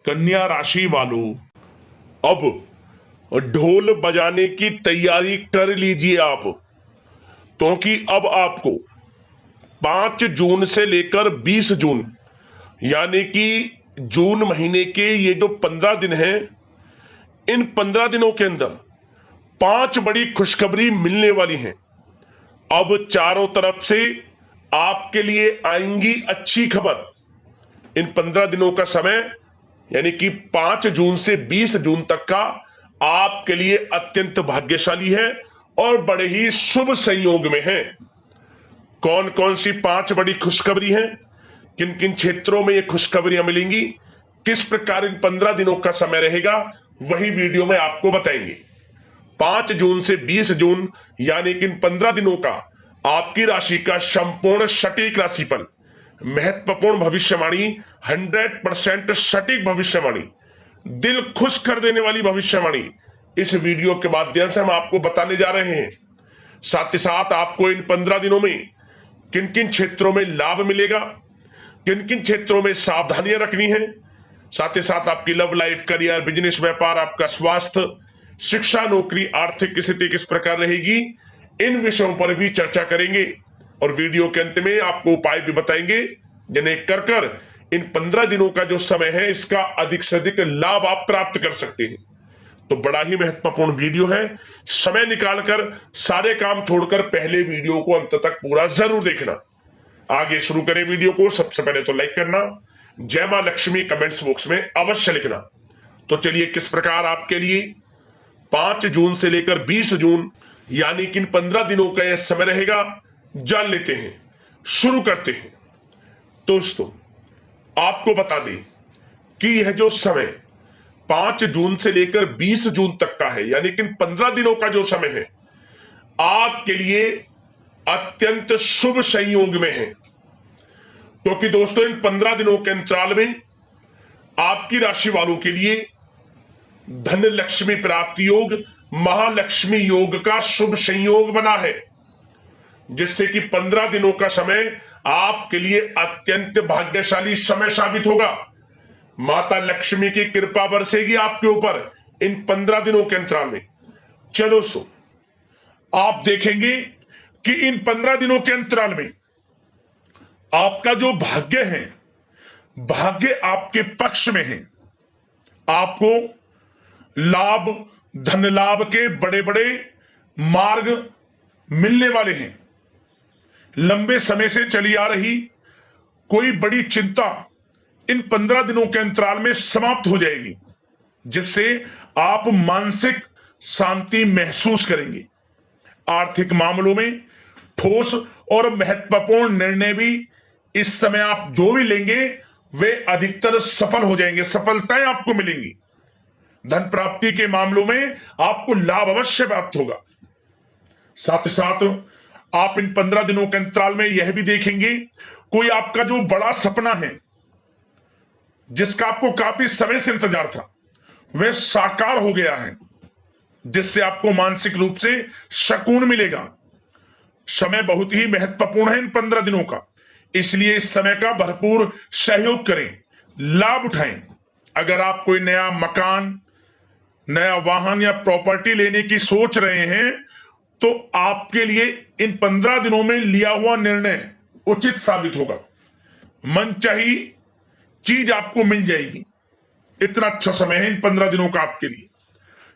कन्या राशि वालों, अब ढोल बजाने की तैयारी कर लीजिए आप, क्योंकि अब आपको 5 जून से लेकर 20 जून यानी कि जून महीने के ये जो 15 दिन हैं, इन 15 दिनों के अंदर 5 बड़ी खुशखबरी मिलने वाली हैं। अब चारों तरफ से आपके लिए आएंगी अच्छी खबर। इन 15 दिनों का समय यानी कि 5 जून से 20 जून तक का आपके लिए अत्यंत भाग्यशाली है और बड़े ही शुभ संयोग में है। कौन कौन सी 5 बड़ी खुशखबरी हैं, किन किन क्षेत्रों में ये खुशखबरियां मिलेंगी, किस प्रकार इन 15 दिनों का समय रहेगा, वही वीडियो में आपको बताएंगे। 5 जून से 20 जून यानी कि इन 15 दिनों का आपकी राशि का संपूर्ण सटीक राशिफल, महत्वपूर्ण भविष्यवाणी, 100% सटीक भविष्यवाणी, दिल खुश कर देने वाली भविष्यवाणी इस वीडियो के माध्यम से हम आपको बताने जा रहे हैं। साथ ही साथ आपको इन 15 दिनों में किन किन क्षेत्रों में लाभ मिलेगा, किन किन क्षेत्रों में सावधानियां रखनी है, साथ ही साथ आपकी लव लाइफ, करियर, बिजनेस, व्यापार, आपका स्वास्थ्य, शिक्षा, नौकरी, आर्थिक स्थिति किस प्रकार रहेगी, इन विषयों पर भी चर्चा करेंगे और वीडियो के अंत में आपको उपाय भी बताएंगे जिन्हें कर कर इन 15 दिनों का जो समय है इसका अधिक से अधिक लाभ आप प्राप्त कर सकते हैं। तो बड़ा ही महत्वपूर्ण वीडियो है, समय निकालकर सारे काम छोड़कर पहले वीडियो को अंत तक पूरा जरूर देखना। आगे शुरू करें वीडियो को। सबसे पहले तो लाइक करना, जय मां लक्ष्मी कमेंट्स बॉक्स में अवश्य लिखना। तो चलिए किस प्रकार आपके लिए 5 जून से लेकर 20 जून यानी कि इन 15 दिनों का यह समय रहेगा, जान लेते हैं, शुरू करते हैं। दोस्तों, आपको बता दें कि यह जो समय 5 जून से लेकर 20 जून तक का है यानी कि 15 दिनों का जो समय है आपके लिए अत्यंत शुभ संयोग में है। क्योंकि दोस्तों इन 15 दिनों के अंतराल में आपकी राशि वालों के लिए धन लक्ष्मी प्राप्ति योग, महालक्ष्मी योग का शुभ संयोग बना है, जिससे कि 15 दिनों का समय आपके लिए अत्यंत भाग्यशाली समय साबित होगा। माता लक्ष्मी की कृपा बरसेगी आपके ऊपर इन 15 दिनों के अंतराल में। चलो दोस्तों, आप देखेंगे कि इन 15 दिनों के अंतराल में आपका जो भाग्य है, भाग्य आपके पक्ष में है। आपको लाभ, धन लाभ के बड़े बड़े मार्ग मिलने वाले हैं। लंबे समय से चली आ रही कोई बड़ी चिंता इन 15 दिनों के अंतराल में समाप्त हो जाएगी, जिससे आप मानसिक शांति महसूस करेंगे। आर्थिक मामलों में ठोस और महत्वपूर्ण निर्णय भी इस समय आप जो भी लेंगे वे अधिकतर सफल हो जाएंगे, सफलताएं आपको मिलेंगी। धन प्राप्ति के मामलों में आपको लाभ अवश्य प्राप्त होगा। साथ ही साथ आप इन 15 दिनों के अंतराल में यह भी देखेंगे कोई आपका जो बड़ा सपना है, जिसका आपको काफी समय से इंतजार था, वह साकार हो गया है, जिससे आपको मानसिक रूप से सुकून मिलेगा। समय बहुत ही महत्वपूर्ण है इन 15 दिनों का, इसलिए इस समय का भरपूर सहयोग करें, लाभ उठाएं। अगर आप कोई नया मकान, नया वाहन या प्रॉपर्टी लेने की सोच रहे हैं तो आपके लिए इन 15 दिनों में लिया हुआ निर्णय उचित साबित होगा। मनचाही चीज आपको मिल जाएगी। इतना अच्छा समय है इन 15 दिनों का आपके लिए।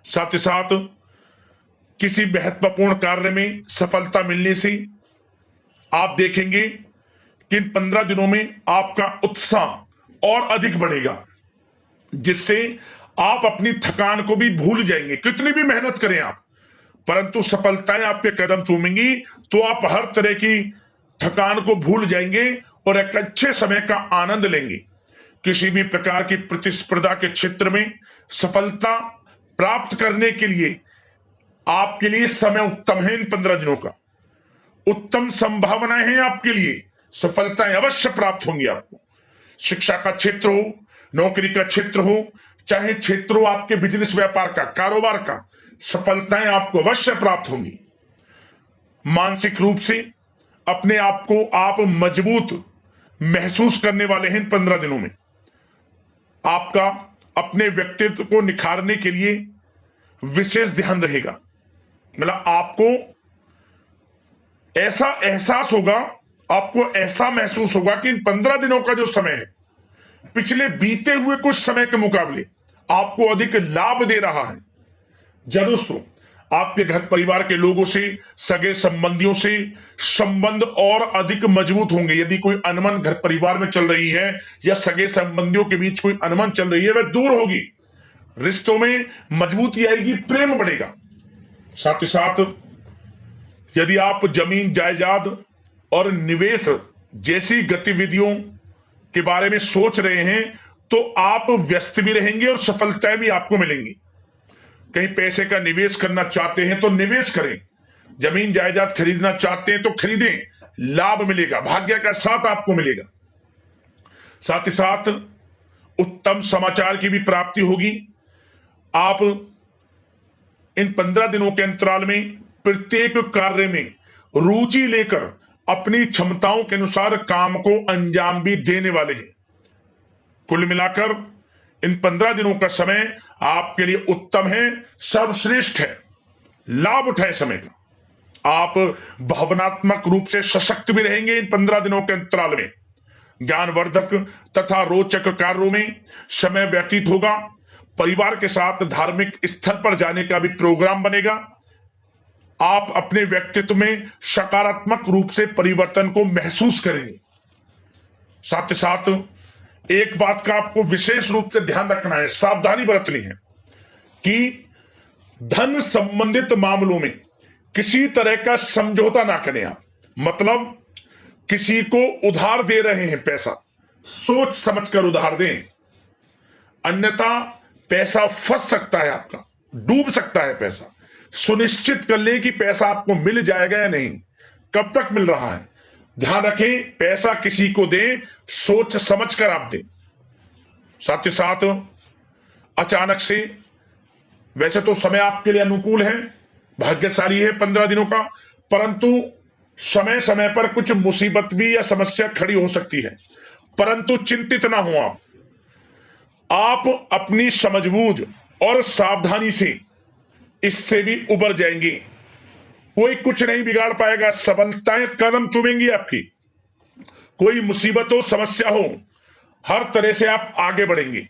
साथ ही साथ किसी महत्वपूर्ण कार्य में सफलता मिलने से आप देखेंगे कि इन 15 दिनों में आपका उत्साह और अधिक बढ़ेगा, जिससे आप अपनी थकान को भी भूल जाएंगे। कितनी भी मेहनत करें आप, परंतु सफलताएं आपके कदम चूमेंगी तो आप हर तरह की थकान को भूल जाएंगे और एक अच्छे समय का आनंद लेंगे। किसी भी प्रकार की प्रतिस्पर्धा के क्षेत्र में सफलता प्राप्त करने के लिए आपके लिए समय उत्तम है। इन 15 दिनों का उत्तम संभावनाएं हैं आपके लिए, सफलताएं अवश्य प्राप्त होंगी आपको। शिक्षा का क्षेत्र हो, नौकरी का क्षेत्र हो, चाहे क्षेत्र हो आपके बिजनेस, व्यापार का, कारोबार का, सफलताएं आपको अवश्य प्राप्त होंगी। मानसिक रूप से अपने आप को आप मजबूत महसूस करने वाले हैं इन 15 दिनों में। आपका अपने व्यक्तित्व को निखारने के लिए विशेष ध्यान रहेगा। मतलब आपको ऐसा एहसास होगा, आपको ऐसा महसूस होगा कि इन 15 दिनों का जो समय है पिछले बीते हुए कुछ समय के मुकाबले आपको अधिक लाभ दे रहा है। जब दोस्तों आपके घर परिवार के लोगों से, सगे संबंधियों से संबंध और अधिक मजबूत होंगे। यदि कोई अनबन घर परिवार में चल रही है या सगे संबंधियों के बीच कोई अनबन चल रही है, वह दूर होगी, रिश्तों में मजबूती आएगी, प्रेम बढ़ेगा। साथ ही साथ यदि आप जमीन जायदाद और निवेश जैसी गतिविधियों के बारे में सोच रहे हैं तो आप व्यस्त भी रहेंगे और सफलताएं भी आपको मिलेंगी। कहीं पैसे का निवेश करना चाहते हैं तो निवेश करें, जमीन जायदाद खरीदना चाहते हैं तो खरीदें, लाभ मिलेगा, भाग्य का साथ आपको मिलेगा। साथ ही साथ उत्तम समाचार की भी प्राप्ति होगी। आप इन 15 दिनों के अंतराल में प्रत्येक कार्य में रुचि लेकर अपनी क्षमताओं के अनुसार काम को अंजाम भी देने वाले हैं। कुल मिलाकर इन 15 दिनों का समय आपके लिए उत्तम है, सर्वश्रेष्ठ है। लाभ उठाएं समय का। आप भावनात्मक रूप से सशक्त भी रहेंगे इन 15 दिनों के अंतराल में। ज्ञानवर्धक तथा रोचक कार्यों में समय व्यतीत होगा। परिवार के साथ धार्मिक स्थल पर जाने का भी प्रोग्राम बनेगा। आप अपने व्यक्तित्व में सकारात्मक रूप से परिवर्तन को महसूस करेंगे। साथ ही साथ एक बात का आपको विशेष रूप से ध्यान रखना है, सावधानी बरतनी है कि धन संबंधित मामलों में किसी तरह का समझौता ना करें आप। मतलब किसी को उधार दे रहे हैं पैसा, सोच समझकर उधार दें, अन्यथा पैसा फंस सकता है, आपका डूब सकता है पैसा। सुनिश्चित कर लें कि पैसा आपको मिल जाएगा या नहीं, कब तक मिल रहा है। ध्यान रखें, पैसा किसी को दें, सोच समझकर आप दें। साथ ही साथ अचानक से, वैसे तो समय आपके लिए अनुकूल है, भाग्यशाली है 15 दिनों का, परंतु समय समय पर कुछ मुसीबत भी या समस्या खड़ी हो सकती है। परंतु चिंतित ना हो आप अपनी समझबूझ और सावधानी से इससे भी उबर जाएंगे। कोई कुछ नहीं बिगाड़ पाएगा, सफलताएं कदम चूमेंगी आपकी। कोई मुसीबत हो, समस्या हो, हर तरह से आप आगे बढ़ेंगे,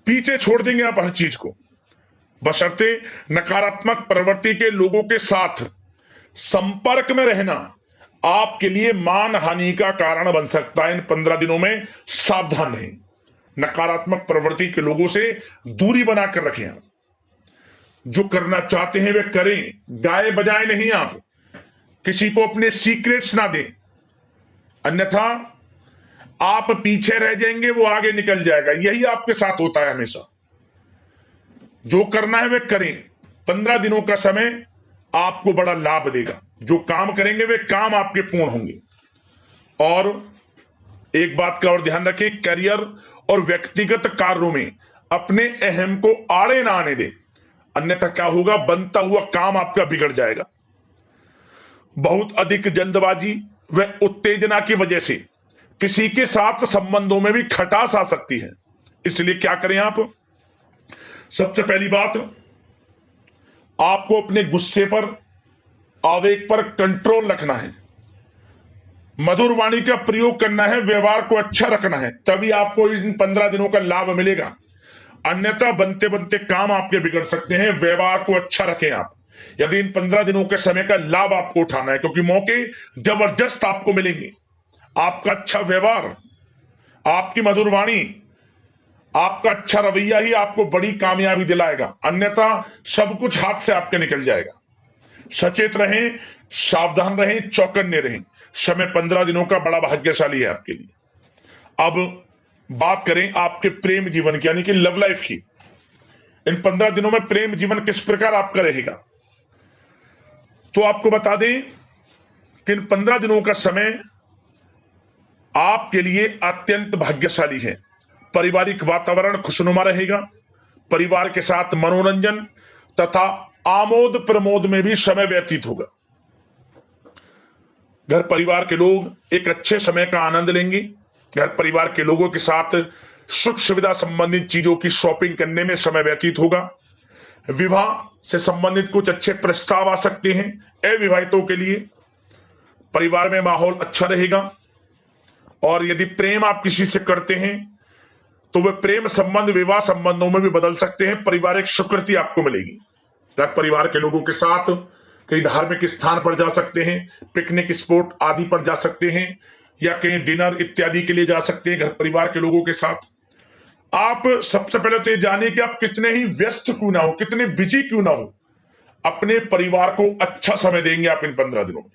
पीछे छोड़ देंगे आप हर चीज को। बशर्ते नकारात्मक प्रवृत्ति के लोगों के साथ संपर्क में रहना आपके लिए मान हानि का कारण बन सकता है। इन 15 दिनों में सावधान रहें, नकारात्मक प्रवृत्ति के लोगों से दूरी बनाकर रखें। आप जो करना चाहते हैं वे करें, गाए बजाए नहीं। आप किसी को अपने सीक्रेट्स ना दें, अन्यथा आप पीछे रह जाएंगे, वो आगे निकल जाएगा। यही आपके साथ होता है हमेशा। जो करना है वे करें। 15 दिनों का समय आपको बड़ा लाभ देगा। जो काम करेंगे वे काम आपके पूर्ण होंगे। और एक बात का और ध्यान रखें, करियर और व्यक्तिगत कार्यों में अपने अहम को आड़े ना आने दें, अन्यथा क्या होगा, बनता हुआ काम आपका बिगड़ जाएगा। बहुत अधिक जल्दबाजी व उत्तेजना की वजह से किसी के साथ संबंधों में भी खटास आ सकती है। इसलिए क्या करें आप, सबसे पहली बात, आपको अपने गुस्से पर, आवेग पर कंट्रोल रखना है। मधुर वाणी का प्रयोग करना है, व्यवहार को अच्छा रखना है, तभी आपको इन 15 दिनों का लाभ मिलेगा। अन्यथा बनते बनते काम आपके बिगड़ सकते हैं। व्यवहार को अच्छा रखें आप, यदि इन 15 दिनों के समय का लाभ आपको उठाना है, क्योंकि मौके जबरदस्त आपको मिलेंगे। आपका अच्छा व्यवहार, आपकी मधुर वाणी, आपका अच्छा रवैया ही आपको बड़ी कामयाबी दिलाएगा, अन्यथा सब कुछ हाथ से आपके निकल जाएगा। सचेत रहें, सावधान रहें, चौकन्ने रहें। समय 15 दिनों का बड़ा भाग्यशाली है आपके लिए। अब बात करें आपके प्रेम जीवन की, यानी कि लव लाइफ की। इन 15 दिनों में प्रेम जीवन किस प्रकार आपका रहेगा, तो आपको बता दें कि इन 15 दिनों का समय आपके लिए अत्यंत भाग्यशाली है। पारिवारिक वातावरण खुशनुमा रहेगा। परिवार के साथ मनोरंजन तथा आमोद प्रमोद में भी समय व्यतीत होगा। घर परिवार के लोग एक अच्छे समय का आनंद लेंगे। घर परिवार के लोगों के साथ सुख सुविधा संबंधित चीजों की शॉपिंग करने में समय व्यतीत होगा। विवाह से संबंधित कुछ अच्छे प्रस्ताव आ सकते हैं अविवाहितों के लिए। परिवार में माहौल अच्छा रहेगा। और यदि प्रेम आप किसी से करते हैं तो वह प्रेम संबंध विवाह संबंधों में भी बदल सकते हैं। पारिवारिक स्वीकृति आपको मिलेगी। घर परिवार के लोगों के साथ कहीं धार्मिक स्थान पर जा सकते हैं, पिकनिक स्पॉट आदि पर जा सकते हैं, या कहीं डिनर इत्यादि के लिए जा सकते हैं घर परिवार के लोगों के साथ। आप सबसे पहले तो ये जानिए कि आप कितने ही व्यस्त क्यों ना हो, कितने बिजी क्यों ना हो, अपने परिवार को अच्छा समय देंगे आप इन 15 दिनों में।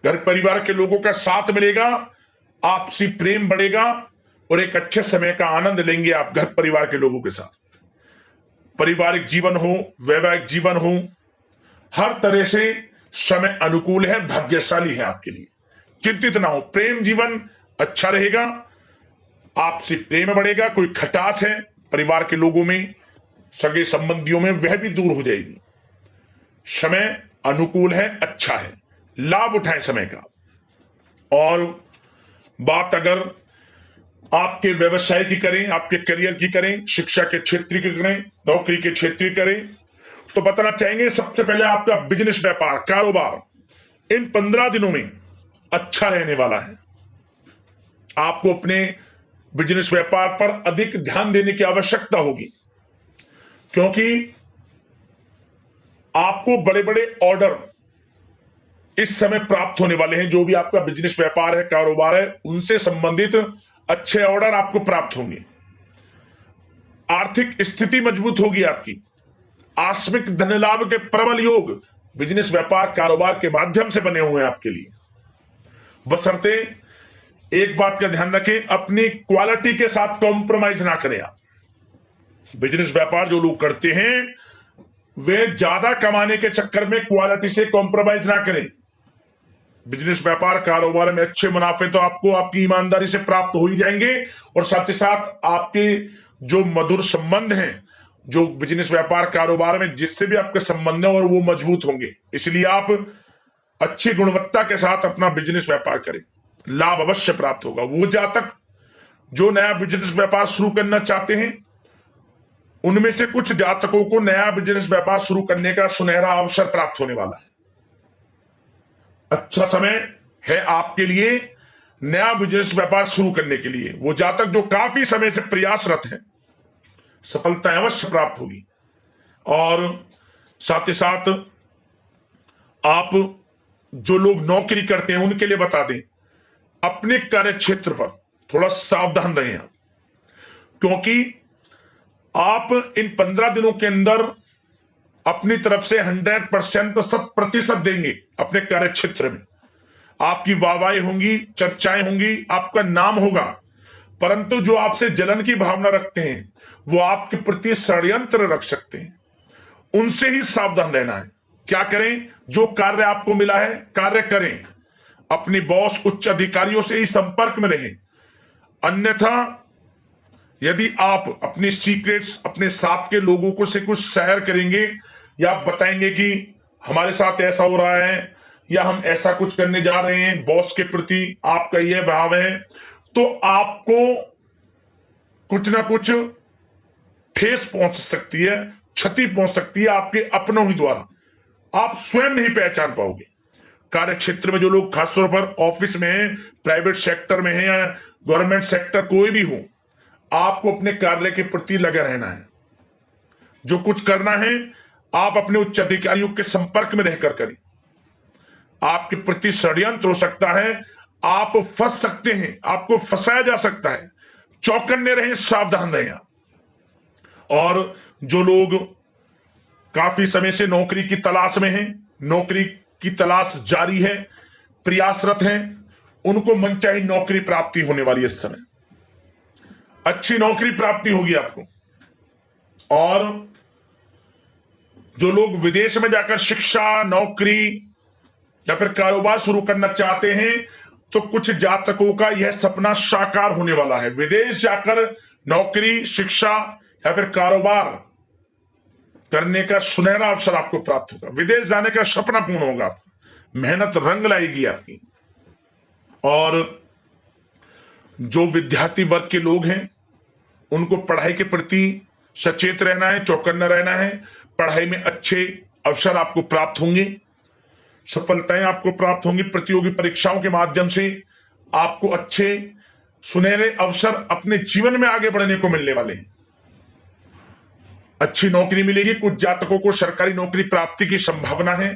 घर परिवार के लोगों का साथ मिलेगा, आपसी प्रेम बढ़ेगा और एक अच्छे समय का आनंद लेंगे आप घर परिवार के लोगों के साथ। पारिवारिक जीवन हो, वैवाहिक जीवन हो, हर तरह से समय अनुकूल है, भाग्यशाली है आपके लिए। चिंतित ना हो, प्रेम जीवन अच्छा रहेगा, आपसी प्रेम बढ़ेगा। कोई खटास है परिवार के लोगों में, सगे संबंधियों में, वह भी दूर हो जाएगी। समय अनुकूल है, अच्छा है, लाभ उठाएं समय का। और बात अगर आपके व्यवसाय की करें, आपके करियर की करें, शिक्षा के क्षेत्र की करें, नौकरी के क्षेत्र की करें, तो बताना चाहेंगे सबसे पहले आपका बिजनेस, व्यापार, कारोबार इन 15 दिनों में अच्छा रहने वाला है। आपको अपने बिजनेस व्यापार पर अधिक ध्यान देने की आवश्यकता होगी, क्योंकि आपको बड़े बड़े ऑर्डर इस समय प्राप्त होने वाले हैं। जो भी आपका बिजनेस व्यापार है, कारोबार है, उनसे संबंधित अच्छे ऑर्डर आपको प्राप्त होंगे। आर्थिक स्थिति मजबूत होगी आपकी। आकस्मिक धन लाभ के प्रबल योग बिजनेस व्यापार कारोबार के माध्यम से बने हुए हैं आपके लिए। बशर्ते एक बात का ध्यान रखें, अपनी क्वालिटी के साथ कॉम्प्रोमाइज ना करें आप। बिजनेस व्यापार जो लोग करते हैं वे ज्यादा कमाने के चक्कर में क्वालिटी से कॉम्प्रोमाइज ना करें। बिजनेस व्यापार कारोबार में अच्छे मुनाफे तो आपको आपकी ईमानदारी से प्राप्त हो ही जाएंगे, और साथ ही साथ आपके जो मधुर संबंध हैं जो बिजनेस व्यापार कारोबार में जिससे भी आपके संबंध हैं और वो मजबूत होंगे। इसलिए आप अच्छी गुणवत्ता के साथ अपना बिजनेस व्यापार करें, लाभ अवश्य प्राप्त होगा। वो जातक जो नया बिजनेस व्यापार शुरू करना चाहते हैं, उनमें से कुछ जातकों को नया बिजनेस व्यापार शुरू करने का सुनहरा अवसर प्राप्त होने वाला है। अच्छा समय है आपके लिए नया बिजनेस व्यापार शुरू करने के लिए। वो जातक जो काफी समय से प्रयासरत हैं, सफलता अवश्य प्राप्त होगी। और साथ ही साथ आप जो लोग नौकरी करते हैं उनके लिए बता दें, अपने कार्य क्षेत्र पर थोड़ा सावधान रहें आप, क्योंकि आप इन 15 दिनों के अंदर अपनी तरफ से 100% 100% देंगे अपने कार्य क्षेत्र में। आपकी वाहवाही होंगी, चर्चाएं होंगी, आपका नाम होगा, परंतु जो आपसे जलन की भावना रखते हैं वो आपके प्रति षड्यंत्र रख सकते हैं। उनसे ही सावधान रहना है। क्या करें? जो कार्य आपको मिला है कार्य करें, अपने बॉस उच्च अधिकारियों से ही संपर्क में रहें। अन्यथा यदि आप अपनी सीक्रेट्स अपने साथ के लोगों को से कुछ शेयर करेंगे या आप बताएंगे कि हमारे साथ ऐसा हो रहा है या हम ऐसा कुछ करने जा रहे हैं, बॉस के प्रति आपका यह भाव है, तो आपको कुछ ना कुछ ठेस पहुंच सकती है, क्षति पहुंच सकती है आपके अपनों ही द्वारा। आप स्वयं नहीं पहचान पाओगे। कार्य क्षेत्र में जो लोग खासतौर पर ऑफिस में हैं, प्राइवेट सेक्टर में हैं या गवर्नमेंट सेक्टर कोई भी हो, आपको अपने कार्य के प्रति लगे रहना है। जो कुछ करना है आप अपने उच्च अधिकारियों के संपर्क में रहकर करें। आपके प्रति षड्यंत्र हो सकता है, आप फंस सकते हैं, आपको फंसाया जा सकता है। चौकन्ने रहें, सावधान रहें आप। और जो लोग काफी समय से नौकरी की तलाश में हैं, नौकरी की तलाश जारी है, प्रयासरत हैं, उनको मनचाही नौकरी प्राप्ति होने वाली है। इस समय अच्छी नौकरी प्राप्ति होगी आपको। और जो लोग विदेश में जाकर शिक्षा, नौकरी या फिर कारोबार शुरू करना चाहते हैं, तो कुछ जातकों का यह सपना साकार होने वाला है। विदेश जाकर नौकरी, शिक्षा या फिर कारोबार करने का सुनहरा अवसर आपको प्राप्त होगा। विदेश जाने का सपना पूर्ण होगा आपका, मेहनत रंग लाएगी आपकी। और जो विद्यार्थी वर्ग के लोग हैं उनको पढ़ाई के प्रति सचेत रहना है, चौकन्ना रहना है। पढ़ाई में अच्छे अवसर आपको प्राप्त होंगे, सफलताएं आपको प्राप्त होंगी। प्रतियोगी परीक्षाओं के माध्यम से आपको अच्छे सुनहरे अवसर अपने जीवन में आगे बढ़ने को मिलने वाले हैं। अच्छी नौकरी मिलेगी। कुछ जातकों को सरकारी नौकरी प्राप्ति की संभावना है,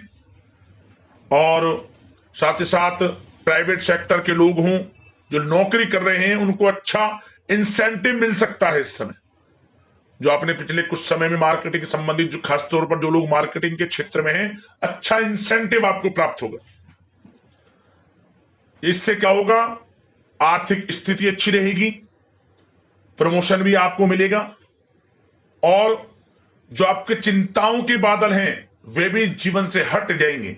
और साथ ही साथ प्राइवेट सेक्टर के लोग हों जो नौकरी कर रहे हैं, उनको अच्छा इंसेंटिव मिल सकता है इस समय। जो आपने पिछले कुछ समय में मार्केटिंग संबंधित, जो खासतौर पर जो लोग मार्केटिंग के क्षेत्र में हैं, अच्छा इंसेंटिव आपको प्राप्त होगा। इससे क्या होगा, आर्थिक स्थिति अच्छी रहेगी, प्रमोशन भी आपको मिलेगा, और जो आपके चिंताओं के बादल हैं वे भी जीवन से हट जाएंगे।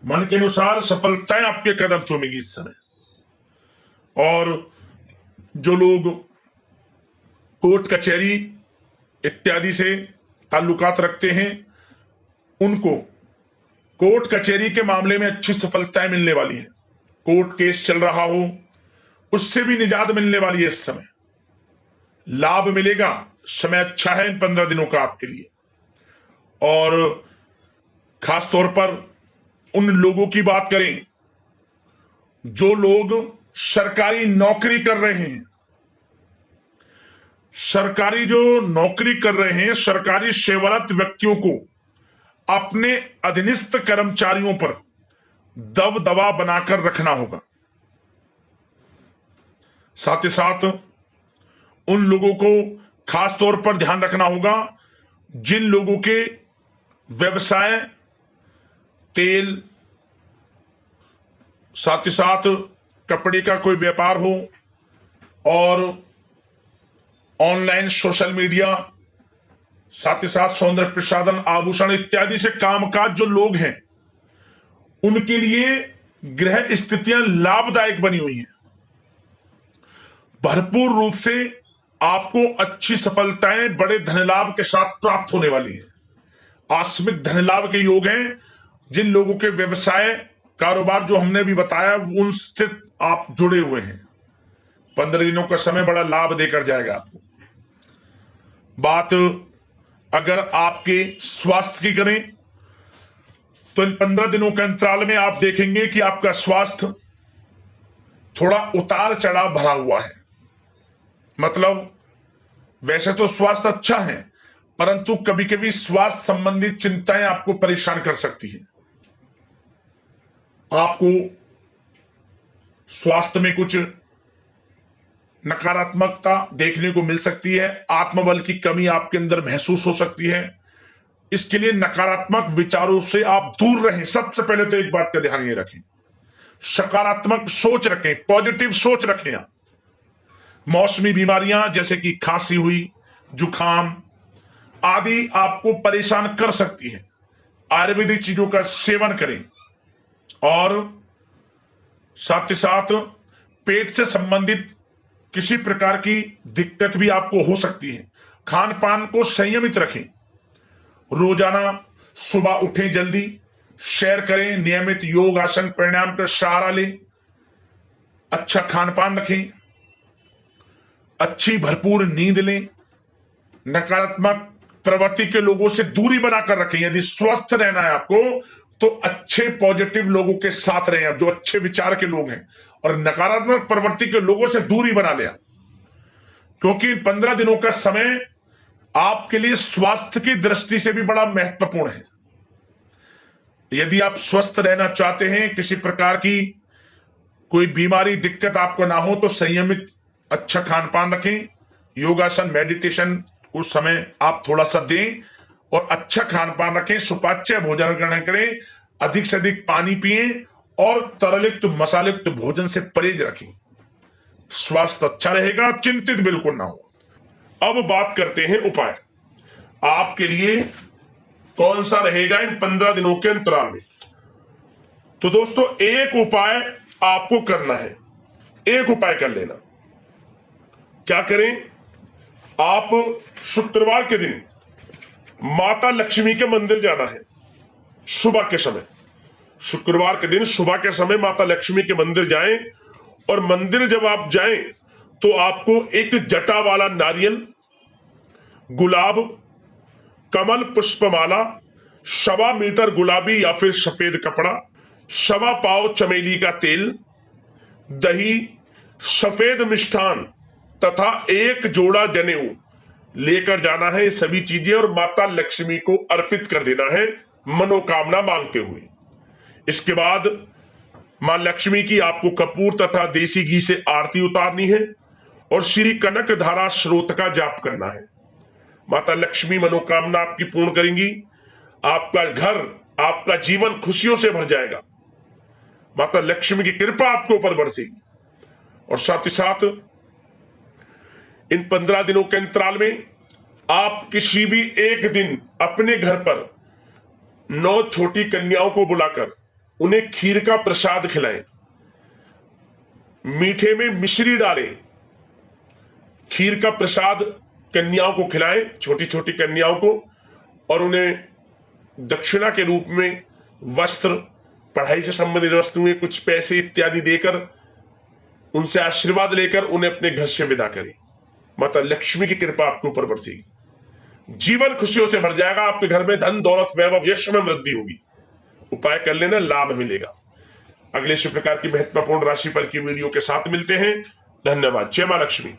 मन के अनुसार सफलताएं आपके कदम चूमेगी इस समय। और जो लोग कोर्ट कचहरी इत्यादि से ताल्लुकात रखते हैं, उनको कोर्ट कचहरी के मामले में अच्छी सफलताएं मिलने वाली हैं। कोर्ट केस चल रहा हो, उससे भी निजात मिलने वाली है इस समय। लाभ मिलेगा, समय अच्छा है इन 15 दिनों का आपके लिए। और खास तौर पर उन लोगों की बात करें जो लोग सरकारी नौकरी कर रहे हैं। सरकारी जो नौकरी कर रहे हैं, सरकारी सेवारत व्यक्तियों को अपने अधीनस्थ कर्मचारियों पर दबदबा बनाकर रखना होगा। साथ ही साथ उन लोगों को खास तौर पर ध्यान रखना होगा जिन लोगों के व्यवसाय तेल, साथ ही साथ कपड़े का कोई व्यापार हो, और ऑनलाइन सोशल मीडिया, साथ ही साथ सौंदर्य प्रसाधन, आभूषण इत्यादि से कामकाज जो लोग हैं, उनके लिए ग्रह स्थितियां लाभदायक बनी हुई हैं। भरपूर रूप से आपको अच्छी सफलताएं बड़े धनलाभ के साथ प्राप्त होने वाली हैं। आकस्मिक धनलाभ के योग हैं। जिन लोगों के व्यवसाय कारोबार जो हमने भी बताया, उनसे आप जुड़े हुए हैं, 15 दिनों का समय बड़ा लाभ देकर जाएगा आपको। बात अगर आपके स्वास्थ्य की करें तो इन 15 दिनों के अंतराल में आप देखेंगे कि आपका स्वास्थ्य थोड़ा उतार चढ़ाव भरा हुआ है। मतलब वैसे तो स्वास्थ्य अच्छा है, परंतु कभी कभी स्वास्थ्य संबंधित चिंताएं आपको परेशान कर सकती हैं। आपको स्वास्थ्य में कुछ नकारात्मकता देखने को मिल सकती है। आत्मबल की कमी आपके अंदर महसूस हो सकती है। इसके लिए नकारात्मक विचारों से आप दूर रहें। सबसे पहले तो एक बात का ध्यान ये रखें, सकारात्मक सोच रखें, पॉजिटिव सोच रखें। आप मौसमी बीमारियां जैसे कि खांसी हुई, जुखाम आदि आपको परेशान कर सकती है। आयुर्वेदिक चीजों का सेवन करें, और साथ ही साथ पेट से संबंधित किसी प्रकार की दिक्कत भी आपको हो सकती है। खान पान को संयमित रखें। रोजाना सुबह उठें, जल्दी सैर करें, नियमित योग आसन प्राणायाम का सहारा लें, अच्छा खान पान रखें, अच्छी भरपूर नींद लें, नकारात्मक प्रवृत्ति के लोगों से दूरी बनाकर रखें। यदि स्वस्थ रहना है आपको तो अच्छे पॉजिटिव लोगों के साथ रहें, जो अच्छे विचार के लोग हैं, और नकारात्मक प्रवृत्ति के लोगों से दूरी बना लें। क्योंकि 15 दिनों का समय आपके लिए स्वास्थ्य की दृष्टि से भी बड़ा महत्वपूर्ण है। यदि आप स्वस्थ रहना चाहते हैं, किसी प्रकार की कोई बीमारी दिक्कत आपको ना हो, तो संयमित अच्छा खान पान रखें, योगासन मेडिटेशन को समय आप थोड़ा सा दें, और अच्छा खान पान रखें, सुपाच्य भोजन ग्रहण करें, अधिक से अधिक पानी पिएं, और तरलयुक्त मसालेयुक्त भोजन से परहेज रखें। स्वास्थ्य अच्छा रहेगा, चिंतित बिल्कुल ना हो। अब बात करते हैं उपाय। आपके लिए कौन सा रहेगा इन 15 दिनों के अंतराल में। तो दोस्तों, एक उपाय आपको करना है, एक उपाय कर लेना। क्या करें, आप शुक्रवार के दिन माता लक्ष्मी के मंदिर जाना है सुबह के समय। शुक्रवार के दिन सुबह के समय माता लक्ष्मी के मंदिर जाएं, और मंदिर जब आप जाएं तो आपको एक जटा वाला नारियल, गुलाब, कमल पुष्पमाला, 1.25 मीटर गुलाबी या फिर सफेद कपड़ा, 1.25 पाव चमेली का तेल, दही, सफेद मिष्ठान तथा एक जोड़ा जनेऊ लेकर जाना है। ये सभी चीजें और माता लक्ष्मी को अर्पित कर देना है मनोकामना मांगते हुए। इसके बाद मां लक्ष्मी की आपको कपूर तथा देसी घी से आरती उतारनी है और श्री कनक धारा स्रोत का जाप करना है। माता लक्ष्मी मनोकामना आपकी पूर्ण करेंगी। आपका घर, आपका जीवन खुशियों से भर जाएगा। माता लक्ष्मी की कृपा आपके ऊपर बरसेगी। और साथ ही साथ इन 15 दिनों के अंतराल में आप किसी भी एक दिन अपने घर पर 9 छोटी कन्याओं को बुलाकर उन्हें खीर का प्रसाद खिलाएं, मीठे में मिश्री डालें, खीर का प्रसाद कन्याओं को खिलाएं, छोटी छोटी कन्याओं को, और उन्हें दक्षिणा के रूप में वस्त्र, पढ़ाई से संबंधित वस्तुएं, कुछ पैसे इत्यादि देकर उनसे आशीर्वाद लेकर उन्हें अपने घर से विदा करें। माता लक्ष्मी की कृपा आपके ऊपर बरसेगी। जीवन खुशियों से भर जाएगा। आपके घर में धन, दौलत, वैभव, यश में वृद्धि होगी। उपाय कर लेना, लाभ मिलेगा। अगले इसी प्रकार की महत्वपूर्ण राशि पर की वीडियो के साथ मिलते हैं। धन्यवाद। जय मां लक्ष्मी।